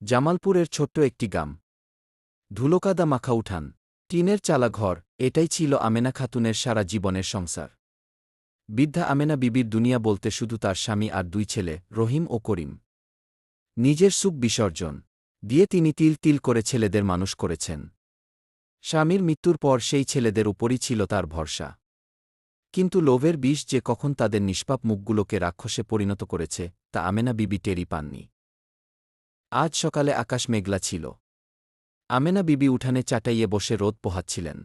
জামালপুরের ছোট্ট একটি গ্রাম। ধুলোকাদা মাখা উঠান, টিনের চালা ঘর, এটাই ছিল আমেনা খাতুনের সারা জীবনের সংসার। বৃদ্ধা আমেনা বিবির দুনিয়া বলতে শুধু তার স্বামী আর দুই ছেলে, রহিম ও করিম। নিজের সুখ বিসর্জন দিয়ে তিনি তিল তিল করে ছেলেদের মানুষ করেছেন। স্বামীর মৃত্যুর পর সেই ছেলেদের উপরই ছিল তার ভরসা। কিন্তু লোভের বিষ যে কখন তাদের নিষ্পাপ মুখগুলোকে রাক্ষসে পরিণত করেছে, তা আমেনা বিবি টেরই পাননি। আজ সকালে আকাশ মেঘলা ছিল। আমেনা বিবি উঠানে চাটাইয়ে বসে রোদ পোহাচ্ছিলেন।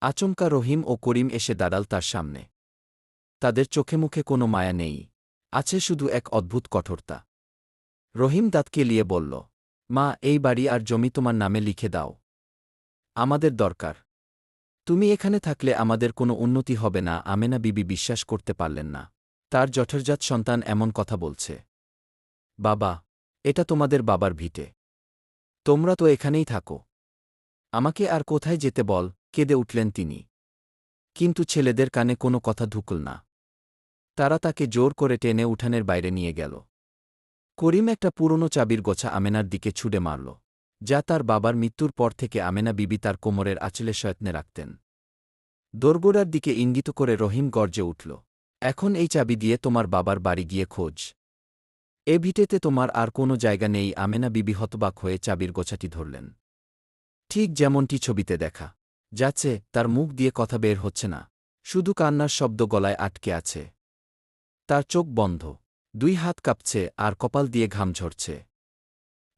আচমকা রহিম ও করিম এসে দাঁড়াল তার সামনে। তাদের চোখে মুখে কোনো মায়া নেই, আছে শুধু এক অদ্ভুত কঠোরতা। রহিম দাঁত কেলিয়ে বলল, মা, এই বাড়ি আর জমি তোমার নামে লিখে দাও। আমাদের দরকার। তুমি এখানে থাকলে আমাদের কোনো উন্নতি হবে না। আমেনা বিবি বিশ্বাস করতে পারলেন না। তার জঠরজাত সন্তান এমন কথা বলছে। বাবা, এটা তোমাদের বাবার ভিটে। তোমরা তো এখানেই থাকো। আমাকে আর কোথায় যেতে বল, কেঁদে উঠলেন তিনি। কিন্তু ছেলেদের কানে কোনো কথা ঢুকল না। তারা তাকে জোর করে টেনে উঠানের বাইরে নিয়ে গেল। করিম একটা পুরনো চাবির গোছা আমেনার দিকে ছুড়ে মারল, যা তার বাবার মৃত্যুর পর থেকে আমেনা বিবি তার কোমরের আঁচলে সয়ত্নে রাখতেন। দোরগোড়ার দিকে ইঙ্গিত করে রহিম গর্জে উঠল, এখন এই চাবি দিয়ে তোমার বাবার বাড়ি গিয়ে খোঁজ। এ ভিটেতে তোমার আর কোনো জায়গা নেই। আমেনা বিবি হতবাক হয়ে চাবির গোছাটি ধরলেন। ঠিক যেমনটি ছবিতে দেখা যাচ্ছে, তার মুখ দিয়ে কথা বের হচ্ছে না, শুধু কান্নার শব্দ গলায় আটকে আছে। তার চোখ বন্ধ, দুই হাত কাঁপছে আর কপাল দিয়ে ঘাম ঝরছে।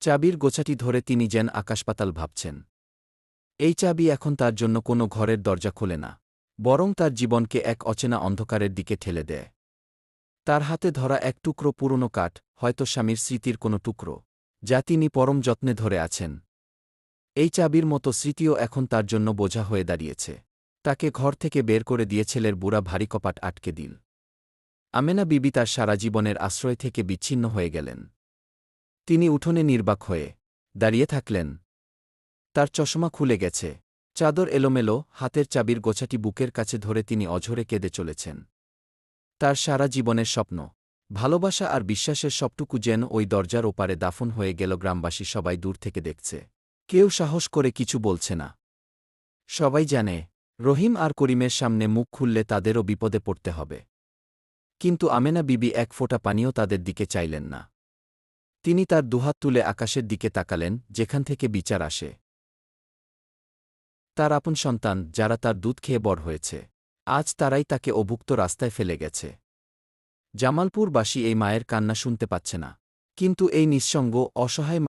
চাবির গোছাটি ধরে তিনি যেন আকাশপাতাল ভাবছেন। এই চাবি এখন তার জন্য কোনো ঘরের দরজা খোলে না, বরং তার জীবনকে এক অচেনা অন্ধকারের দিকে ঠেলে দেয়। তার হাতে ধরা এক টুকরো পুরনো কাঠ, হয়তো স্বামীর স্মৃতির কোনো টুকরো, যা তিনি পরম যত্নে ধরে আছেন। এই চাবির মতো স্মৃতিও এখন তার জন্য বোঝা হয়ে দাঁড়িয়েছে। তাকে ঘর থেকে বের করে দিয়ে ছেলের বুড়া ভারী কপাট আটকে দিল। আমেনা বিবি তার সারা জীবনের আশ্রয় থেকে বিচ্ছিন্ন হয়ে গেলেন। তিনি উঠোনে নির্বাক হয়ে দাঁড়িয়ে থাকলেন। তার চশমা খুলে গেছে, চাদর এলোমেলো, হাতের চাবির গোছাটি বুকের কাছে ধরে তিনি অঝরে কেঁদে চলেছেন। তার সারা জীবনের স্বপ্ন, ভালোবাসা আর বিশ্বাসের সবটুকু যেন ওই দরজার ওপারে দাফন হয়ে গেল। গ্রামবাসী সবাই দূর থেকে দেখছে, কেউ সাহস করে কিছু বলছে না। সবাই জানে, রহিম আর করিমের সামনে মুখ খুললে তাদেরও বিপদে পড়তে হবে। কিন্তু আমেনা বিবি এক ফোঁটা পানিও তাদের দিকে চাইলেন না। তিনি তার দুহাত তুলে আকাশের দিকে তাকালেন, যেখান থেকে বিচার আসে। তার আপন সন্তান, যারা তার দুধ খেয়ে বড় হয়েছে, আজ তারাই তাকে অভুক্ত রাস্তায় ফেলে গেছে। জামালপুরবাসী এই মায়ের কান্না শুনতে পাচ্ছে না, কিন্তু এই নিঃসঙ্গ অসহায়